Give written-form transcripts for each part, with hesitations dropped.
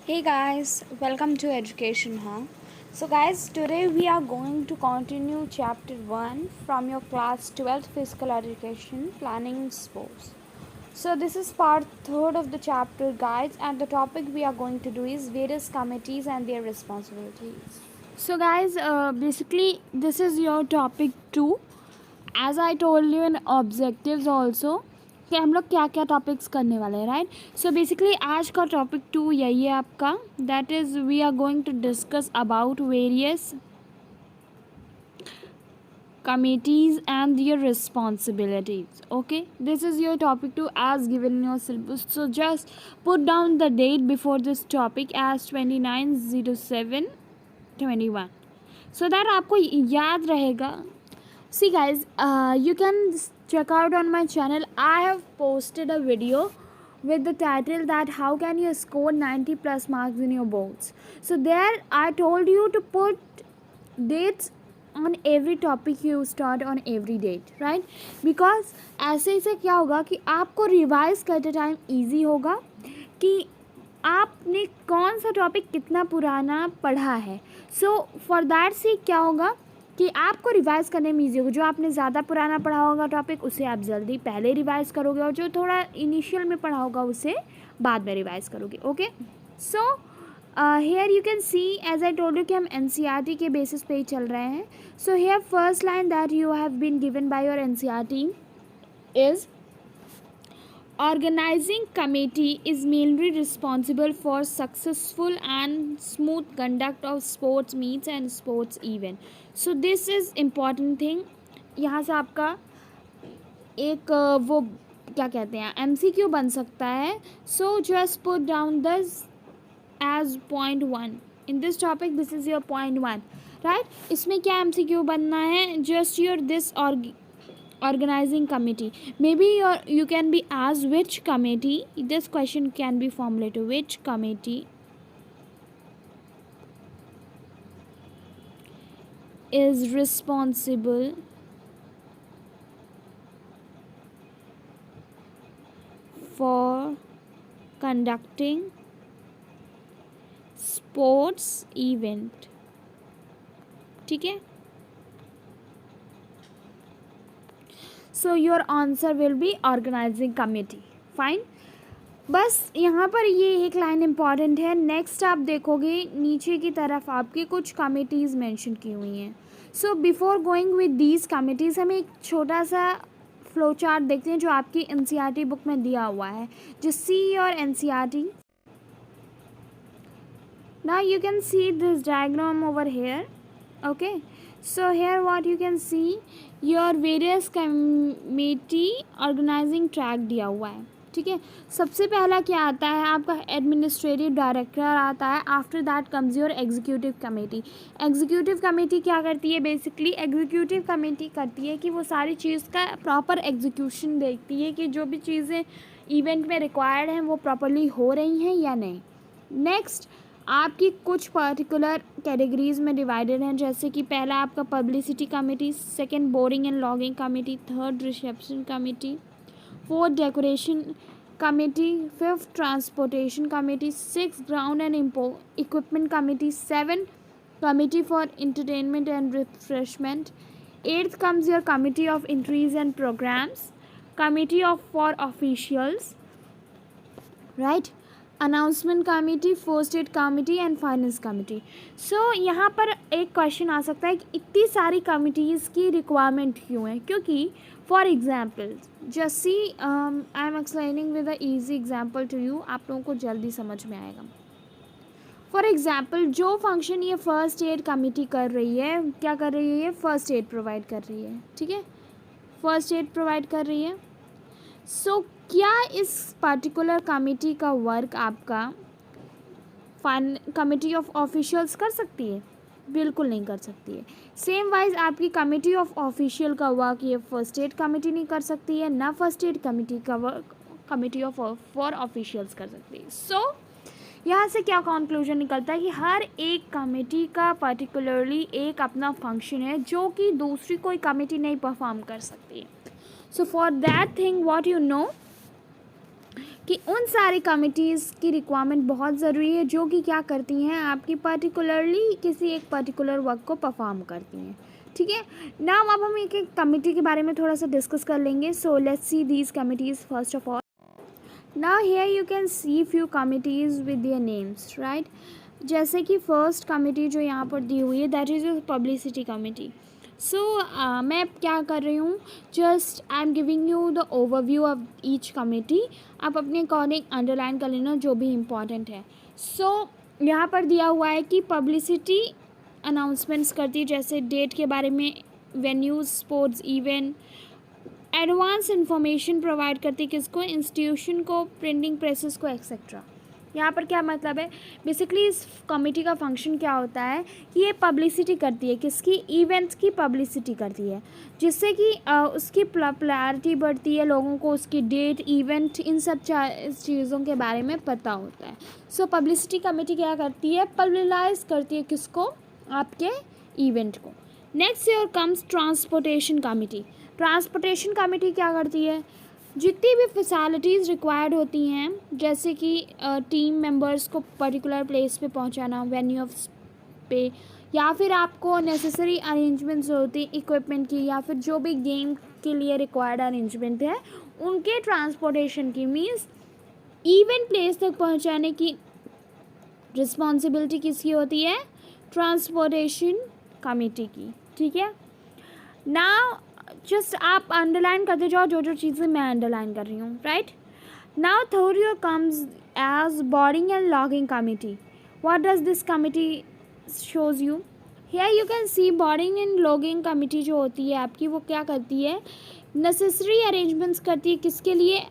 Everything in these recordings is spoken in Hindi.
Hey guys, welcome to Education Huh? So guys, today we are going to continue chapter 1 from your class 12th physical education planning sports. So this is part 3rd of the chapter guys, and the topic we are going to do is various committees and their responsibilities. So guys, basically this is your topic 2. As I told you in objectives also कि हम लोग क्या क्या टॉपिक्स करने वाले हैं, राइट. सो बेसिकली आज का टॉपिक 2 यही है आपका, that is we are going to discuss about various committees and their responsibilities. Okay, this is your topic 2 as given in your syllabus. So just put down the date before this topic as 29/07/21 so that आपको याद रहेगा. See guys, you can check out on my channel. I have posted a video with the title that how can you score 90 plus marks in your boards. So there I told you to put dates on every topic you start on every date, right? Because ऐसे से क्या होगा कि आपको रिवाइज करते टाइम ईजी होगा कि आपने कौन सा टॉपिक कितना पुराना पढ़ा है. सो फॉर दैट से क्या होगा कि आपको रिवाइज़ करने में ईजी होगा. जो आपने ज़्यादा पुराना पढ़ा होगा टॉपिक उसे आप जल्दी पहले रिवाइज़ करोगे, और जो थोड़ा इनिशियल में पढ़ा होगा उसे बाद में रिवाइज़ करोगे. Okay, so here you can see as I told you कि हम एनसीईआरटी के बेसिस पे ही चल रहे हैं. So here first line that you have been given by your NCERT is organizing committee is mainly responsible for successful and smooth conduct of sports meets and sports event. So this is important thing. यहाँ से आपका एक वो क्या कहते हैं MCQ बन सकता है. So just put down this as point 1 in this topic. This is your point 1, right? इसमें क्या MCQ बनना है? Just your this organizing committee. Maybe you can be asked which committee. This question can be formulated. Which committee is responsible for conducting sports event? ठीक है. So your answer will be organising committee. Fine. बस यहाँ पर ये एक लाइन इम्पॉर्टेंट है. नेक्स्ट आप देखोगे नीचे की तरफ आपकी कुछ कमिटीज़ मेंशन की हुई हैं. So before going with these committees हम एक छोटा सा फ्लो चार्ट देखते हैं जो आपकी एनसीईआरटी बुक में दिया हुआ है. Just see your NCERT. Now you can see this diagram over here. Okay, so here what you can see your various committee organizing track दिया हुआ है. ठीक है. सबसे पहला क्या आता है आपका एडमिनिस्ट्रेटिव डायरेक्टर आता है. After that comes your executive committee. Executive committee क्या करती है? बेसिकली एग्जीक्यूटिव कमेटी करती है कि वो सारी चीज़ का प्रॉपर एग्जीक्यूशन देखती है कि जो भी चीज़ें इवेंट में रिक्वायर्ड हैं वो प्रॉपरली हो रही हैं या नहीं. नेक्स्ट आपकी कुछ पर्टिकुलर कैटेगरीज में डिवाइडेड हैं, जैसे कि पहला आपका publicity committee, second boarding and lodging committee, third reception committee, fourth decoration committee, fifth transportation committee, six ground and equipment committee, seven committee for entertainment and refreshment, eighth comes your committee of entries and programmes, committee of for officials, right, announcement committee, first aid committee and finance committee. So यहाँ पर एक क्वेश्चन आ सकता है कि इतनी सारी कमिटीज़ की रिक्वायरमेंट क्यों है? क्योंकि for example just see I am explaining with a easy example to you. आप लोगों को जल्दी समझ में आएगा. फॉर एग्जाम्पल जो फंक्शन ये फर्स्ट एड कमेटी कर रही है, क्या कर रही है? ये फर्स्ट एड प्रोवाइड कर रही है. ठीक है, फर्स्ट एड प्रोवाइड कर रही है. सो क्या इस पर्टिकुलर कमेटी का वर्क आपका कमेटी ऑफ ऑफिशियल्स कर सकती है? बिल्कुल नहीं कर सकती है. सेम वाइज आपकी कमेटी ऑफ ऑफिशियल का वर्क ये फर्स्ट एड कमेटी नहीं कर सकती है, ना फर्स्ट एड कमेटी का work committee of for officials कर सकती है. सो यहाँ से क्या कंक्लूजन निकलता है कि हर एक कमेटी का पर्टिकुलरली एक अपना फंक्शन है जो कि दूसरी कोई कमेटी नहीं परफॉर्म कर सकती है. So for that thing what you know कि उन सारी कमिटीज़ की रिक्वायरमेंट बहुत ज़रूरी है जो कि क्या करती हैं, आपकी पर्टिकुलरली किसी एक पर्टिकुलर वर्क को परफॉर्म करती हैं, ठीक है। नाउ अब हम एक एक कमिटी के बारे में थोड़ा सा डिस्कस कर लेंगे। So let's see these committees first of all. Now here you can see few committees with their names, right. जैसे कि फर्स्ट कमिटी जो यहाँ पर दी हुई है दैट इज़ पब्लिसिटी कमिटी। सो मैं क्या कर रही हूँ, just I am giving you the overview of each committee. आप अपने अकॉर्डिंग अंडरलाइन कर लेना जो भी इम्पॉर्टेंट है। सो यहाँ पर दिया हुआ है कि पब्लिसिटी अनाउंसमेंट्स करती है, जैसे डेट के बारे में, venues, sports event. Advance information provide करती है किसको, इंस्टीट्यूशन को, प्रिंटिंग प्रेसेस को, एक्सेट्रा। यहाँ पर क्या मतलब है, बेसिकली इस कमेटी का फंक्शन क्या होता है कि ये पब्लिसिटी करती है, किसकी, इवेंट्स की पब्लिसिटी करती है, जिससे कि उसकी पॉपुलैरिटी बढ़ती है, लोगों को उसकी डेट, इवेंट, इन सब चीज़ों के बारे में पता होता है। सो पब्लिसिटी कमेटी क्या करती है, पब्लिलाइज करती है किसको, आपके इवेंट को। Next year comes transportation committee. Transportation committee क्या करती है, जितनी भी फैसिलिटीज़ रिक्वायर्ड होती हैं, जैसे कि टीम मेंबर्स को पर्टिकुलर प्लेस पे पहुंचाना, वेन्यू ऑफ पे, या फिर आपको नेसेसरी अरेंजमेंट्स होती हैं इक्विपमेंट की, या फिर जो भी गेम के लिए रिक्वायर्ड अरेंजमेंट है उनके ट्रांसपोर्टेशन की, मीन्स इवेंट प्लेस तक पहुंचाने की रिस्पॉन्सिबिलिटी किसकी होती है, ट्रांसपोर्टेशन कमेटी की, ठीक है। नाउ जस्ट आप अंडरलाइन करते जाओ जो जो चीज़ें मैं अंडरलाइन कर रही हूँ, right. Now third year comes as boarding and lodging committee. What does this committee shows you, here you can see boarding and lodging committee जो होती है आपकी, वो क्या करती है, नेसेसरी अरेंजमेंट्स करती है किसके लिए,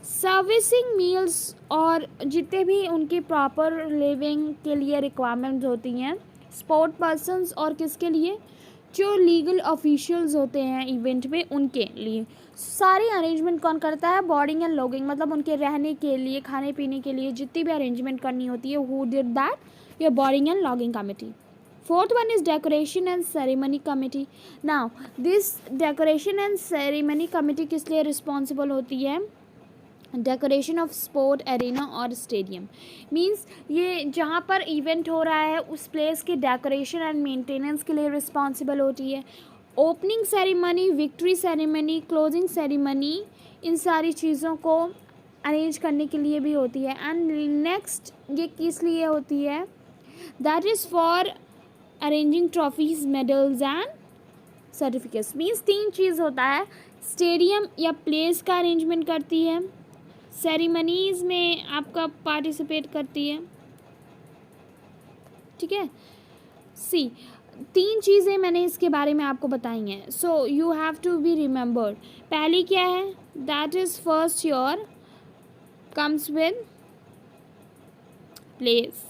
सर्विसिंग मील्स और जितने भी उनकी प्रॉपर लिविंग के लिए रिक्वायरमेंट्स होती हैं, स्पोर्ट पर्सन्स और किसके लिए, जो लीगल ऑफिशियल्स होते हैं इवेंट में उनके लिए। सारी अरेंजमेंट कौन करता है, बोर्डिंग एंड लॉगिंग, मतलब उनके रहने के लिए, खाने पीने के लिए जितनी भी अरेंजमेंट करनी होती है, who did that, your boarding and lodging committee. Fourth one is decoration and ceremony committee. Now this decoration and ceremony committee किस लिए रिस्पॉन्सिबल होती है, डेकोरेशन ऑफ स्पोर्ट एरिना और स्टेडियम, मींस ये जहाँ पर इवेंट हो रहा है उस प्लेस के डेकोरेशन एंड मेंटेनेंस के लिए रिस्पॉन्सिबल होती है। Opening ceremony, victory ceremony, closing ceremony, इन सारी चीज़ों को अरेंज करने के लिए भी होती है। एंड नेक्स्ट ये किस लिए होती है, that is for arranging trophies, medals and certificates. Means तीन चीज़ होता है, स्टेडियम या प्लेस का अरेंजमेंट करती है, सेरेमनीज़ में आपका पार्टिसिपेट करती है, ठीक है। सी तीन चीज़ें मैंने इसके बारे में आपको बताई हैं, so you have to be remembered. पहली क्या है, that is first your comes with place,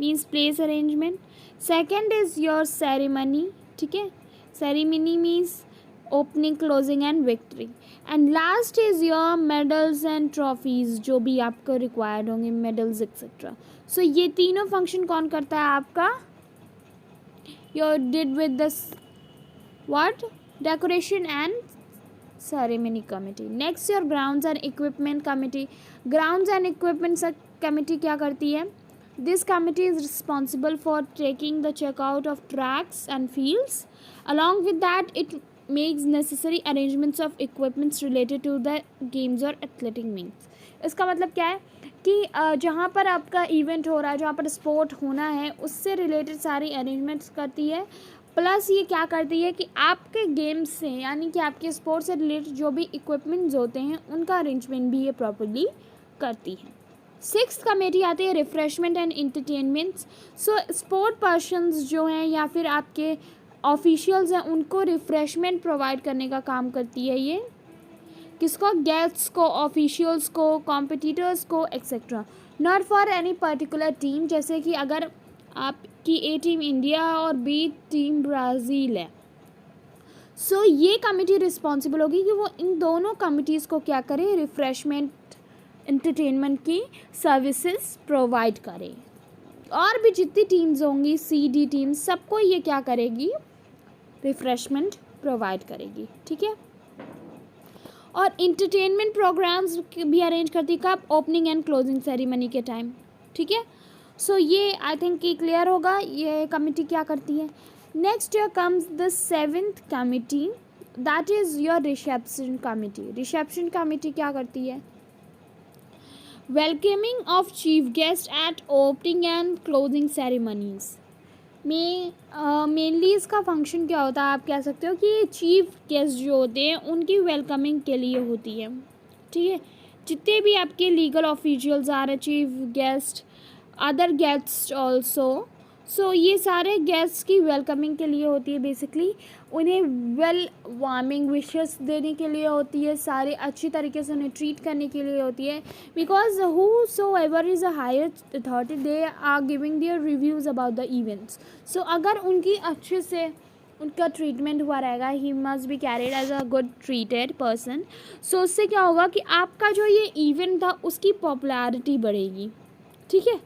means place arrangement. Second is your ceremony, ठीक है, ceremony means opening, closing and victory. And last is your medals and trophies, जो भी आपको रिक्वायर्ड होंगे, मेडल्स एक्सेट्रा। सो ये तीनों फंक्शन कौन करता है आपका, your did with this what, decoration and ceremony committee. Next your grounds and equipment committee. Grounds and equipment committee क्या करती है, this committee is responsible for taking the checkout of tracks and fields, along with that it makes necessary arrangements of equipments related to the games or athletic meets। इसका मतलब क्या है कि जहाँ पर आपका इवेंट हो रहा है, जहाँ पर स्पोर्ट होना है, उससे रिलेटेड सारी अरेंजमेंट्स करती है। प्लस ये क्या करती है कि आपके गेम्स से, यानी कि आपके स्पोर्ट्स से रिलेटेड जो भी इक्विपमेंट्स होते हैं उनका अरेंजमेंट भी ये प्रॉपर्ली करती है। सिक्स्थ कमेटी आती है refreshment and entertainments. So sport persons जो हैं या फिर आपके ऑफिशियल्स हैं उनको रिफ़्रेशमेंट प्रोवाइड करने का काम करती है ये, किसको, गेस्ट्स को, ऑफिशियल्स को, कॉम्पिटिटर्स को etcetera, not for any particular team. जैसे कि अगर आपकी ए टीम इंडिया और बी टीम ब्राज़ील है, सो ये कमेटी रिस्पॉन्सिबल होगी कि वो इन दोनों कमिटीज़ को क्या करे, रिफ़्रेशमेंट, इंटरटेनमेंट की सर्विसेज प्रोवाइड करे। और भी जितनी टीम्स होंगी, सी डी टीम, सबको ये क्या करेगी, रिफ्रेशमेंट प्रोवाइड करेगी, ठीक है। और इंटरटेनमेंट प्रोग्राम्स भी अरेंज करती है कब, ओपनिंग एंड क्लोजिंग सेरेमनी के टाइम, ठीक है। सो ये आई थिंक कि क्लियर होगा ये कमिटी क्या करती है। Next year comes the 7th committee, that is your reception committee. Reception committee क्या करती है, welcoming of chief guest at opening and closing ceremonies में मेनली इसका फंक्शन क्या होता है, आप कह सकते हो कि चीफ गेस्ट जो होते हैं उनकी वेलकमिंग के लिए होती है, ठीक है। जितने भी आपके लीगल ऑफिशियल्स आ रहे हैं, chief guest, other guest also, so ये सारे गेस्ट्स की वेलकमिंग के लिए होती है। बेसिकली उन्हें वेल वार्मिंग विशेस देने के लिए होती है, सारे अच्छी तरीके से उन्हें ट्रीट करने के लिए होती है। Because who so ever is a higher authority they are giving their reviews about the events. So अगर उनकी अच्छे से उनका ट्रीटमेंट हुआ रहेगा, he must be carried as a good treated person. So उससे क्या होगा कि आपका जो ये इवेंट था उसकी पॉपुलैरिटी बढ़ेगी, ठीक है।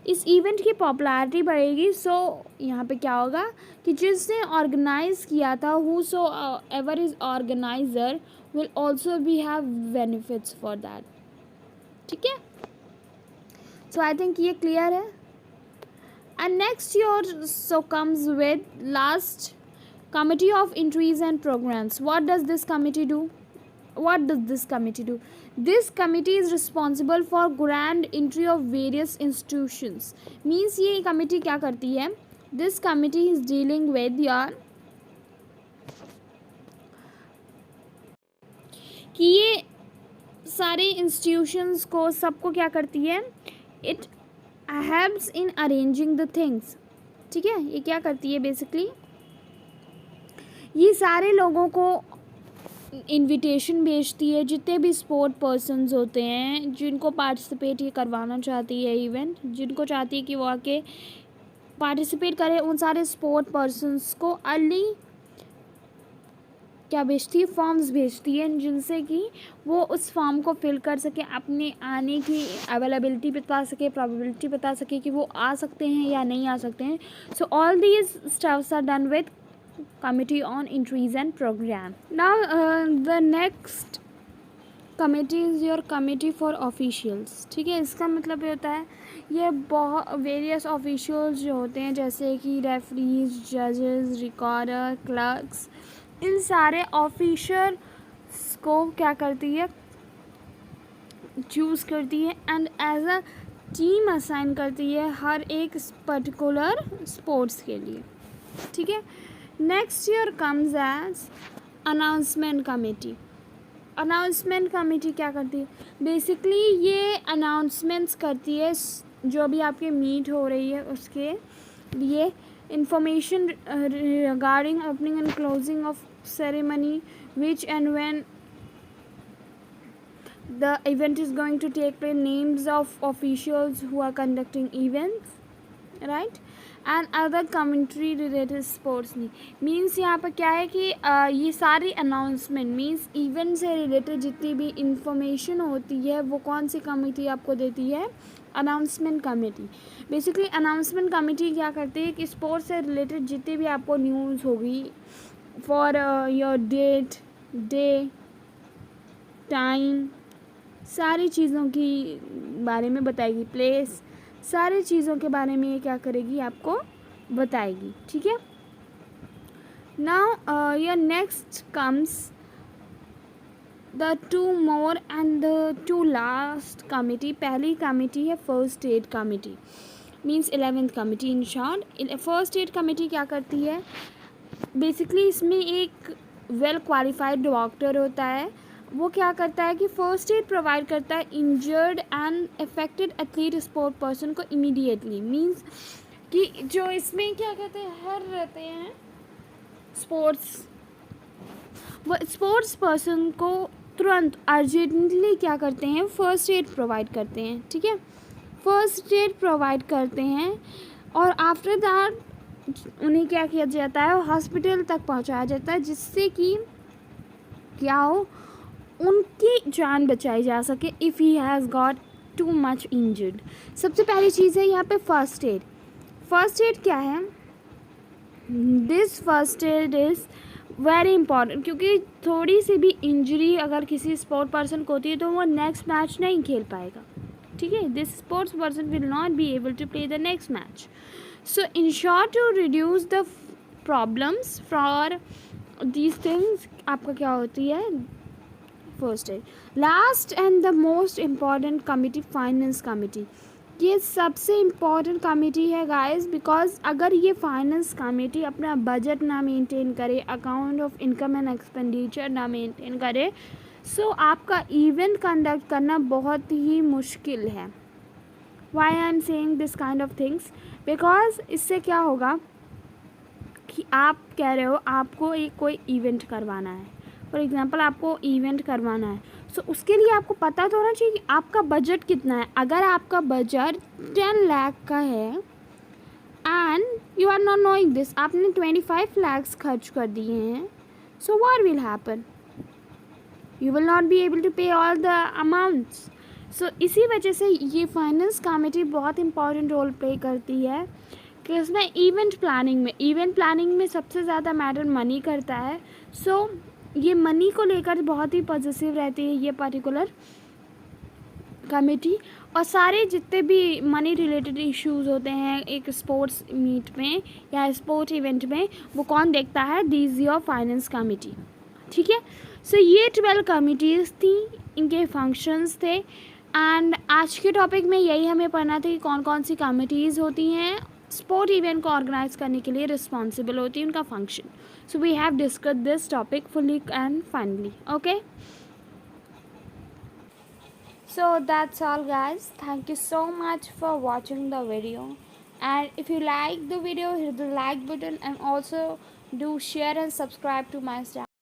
इस इवेंट की पॉपुलैरिटी बढ़ेगी। सो यहाँ पे क्या होगा कि जिसने ऑर्गेनाइज किया था, who so ever is organiser will also be have benefits for that, ठीक है। सो आई थिंक ये क्लियर है। And next your so comes with last committee of entries and programmes. What does this committee do? What does this committee do? This committee is responsible for grand entry of various institutions. Means ये committee क्या करती है? This committee is dealing with your कि ये सारे institutions को सबको क्या करती है? It helps in arranging the things. ठीक है, ये क्या करती है बेसिकली, ये सारे लोगों को इनविटेशन भेजती है, जितने भी स्पोर्ट पर्सन्स होते हैं जिनको पार्टिसिपेट ये करवाना चाहती है इवेंट, जिनको चाहती है कि वो आके पार्टिसिपेट करें, उन सारे स्पोर्ट पर्सन्स को अर्ली क्या भेजती है, फॉर्म्स भेजती है, जिनसे कि वो उस फॉर्म को फिल कर सके, अपने आने की अवेलेबिलिटी बता सके, प्रोबेबिलिटी बता सके कि वो आ सकते हैं या नहीं आ सकते हैं। So all these stuffs are done with committee on entries and program. Now the next committee is your committee for officials, ठीक है। इसका मतलब ये होता है ये बहुत वेरियस ऑफिशियल्स जो होते हैं जैसे कि रेफरीज, जजेस, रिकॉर्डर, क्लर्क्स, इन सारे ऑफिसर्स को क्या करती है, चूज़ करती है and as a team assign करती है हर एक पर्टिकुलर स्पोर्ट्स के लिए, ठीक है। Next year comes as announcement committee. Announcement committee क्या करती है, बेसिकली ये अनाउंसमेंट्स करती है जो भी आपके मीट हो रही है उसके लिए, information regarding opening and closing of ceremony, which and when the event is going to take place, names of officials who are conducting events, right, and other commentary related sports means यहाँ पर क्या है कि ये सारी अनाउंसमेंट मीन्स इवेंट से रिलेटेड जितनी भी इंफॉर्मेशन होती है वो कौन सी कमेटी आपको देती है, announcement committee. Basically announcement committee क्या करती है कि स्पोर्ट्स से रिलेटेड जितनी भी आपको न्यूज़ होगी for your date, day, time, सारी चीज़ों की बारे में बताएगी, प्लेस, सारी चीज़ों के बारे में ये क्या करेगी, आपको बताएगी, ठीक है। Now your next comes the two more and the two last committee. पहली कमिटी है first aid committee, means 11th committee in short. First aid committee क्या करती है, बेसिकली इसमें एक वेल क्वालिफाइड डॉक्टर होता है, वो क्या करता है कि फर्स्ट एड प्रोवाइड करता है injured and affected athlete sport person को इमीडिएटली। मींस कि जो इसमें क्या कहते हैं, हर रहते हैं स्पोर्ट्स, वो स्पोर्ट्स पर्सन को तुरंत अर्जेंटली क्या करते हैं, फर्स्ट एड प्रोवाइड करते हैं, ठीक है। फर्स्ट एड प्रोवाइड करते हैं और आफ्टर दैट उन्हें क्या किया जाता है, हॉस्पिटल तक पहुंचाया जाता है, जिससे कि क्या हो, उनकी जान बचाई जा सके if he has got too much injured. सबसे पहली चीज़ है यहाँ पे फर्स्ट एड। फर्स्ट एड क्या है, this first aid is very important, क्योंकि थोड़ी सी भी इंजरी अगर किसी स्पोर्ट पर्सन को होती है तो वो नेक्स्ट मैच नहीं खेल पाएगा, ठीक है. This sports person will not be able to play the next match. So ensure to reduce the problems for these things. आपका क्या होती है फर्स्ट है. Last and the most important committee, finance committee. ये सबसे इम्पॉर्टेंट कमेटी है गाइस, बिकॉज अगर ये फाइनेंस कमेटी अपना बजट ना मेंटेन करे, account of income and expenditure ना मेंटेन करे, सो आपका इवेंट कंडक्ट करना बहुत ही मुश्किल है. Why I am saying this kind of things, because इससे क्या होगा कि आप कह रहे हो आपको एक कोई इवेंट करवाना है, फॉर एग्जांपल आपको इवेंट करवाना है, सो उसके लिए आपको पता तो होना चाहिए कि आपका बजट कितना है. अगर आपका बजट 10 लाख का है and you are not knowing this, आपने 25 लाख खर्च कर दिए हैं, so what will happen, you will not be able to pay all the amounts. So इसी वजह से ये फाइनेंस कमेटी बहुत इंपॉर्टेंट रोल प्ले करती है कि उसमें इवेंट प्लानिंग में सबसे ज़्यादा मैटर मनी करता है. सो ये मनी को लेकर बहुत ही पॉजिटिव रहती है ये पर्टिकुलर कमेटी. और सारे जितने भी मनी रिलेटेड इश्यूज होते हैं एक स्पोर्ट्स मीट में या स्पोर्ट इवेंट में, वो कौन देखता है, दिस योर फाइनेंस कमेटी, ठीक है. सो ये 12 कमिटीज़ थी, इनके फंक्शंस थे. एंड आज के टॉपिक में यही हमें पढ़ना था कि कौन कौन सी कमिटीज़ होती हैं स्पोर्ट इवेंट को ऑर्गेनाइज करने के लिए रिस्पॉन्सिबल होती है, उनका function. So we have discussed this topic fully and finally. Okay, so that's all guys. Thank you so much for watching the video, and if you like the video, hit the like button and also do share and subscribe to my channel.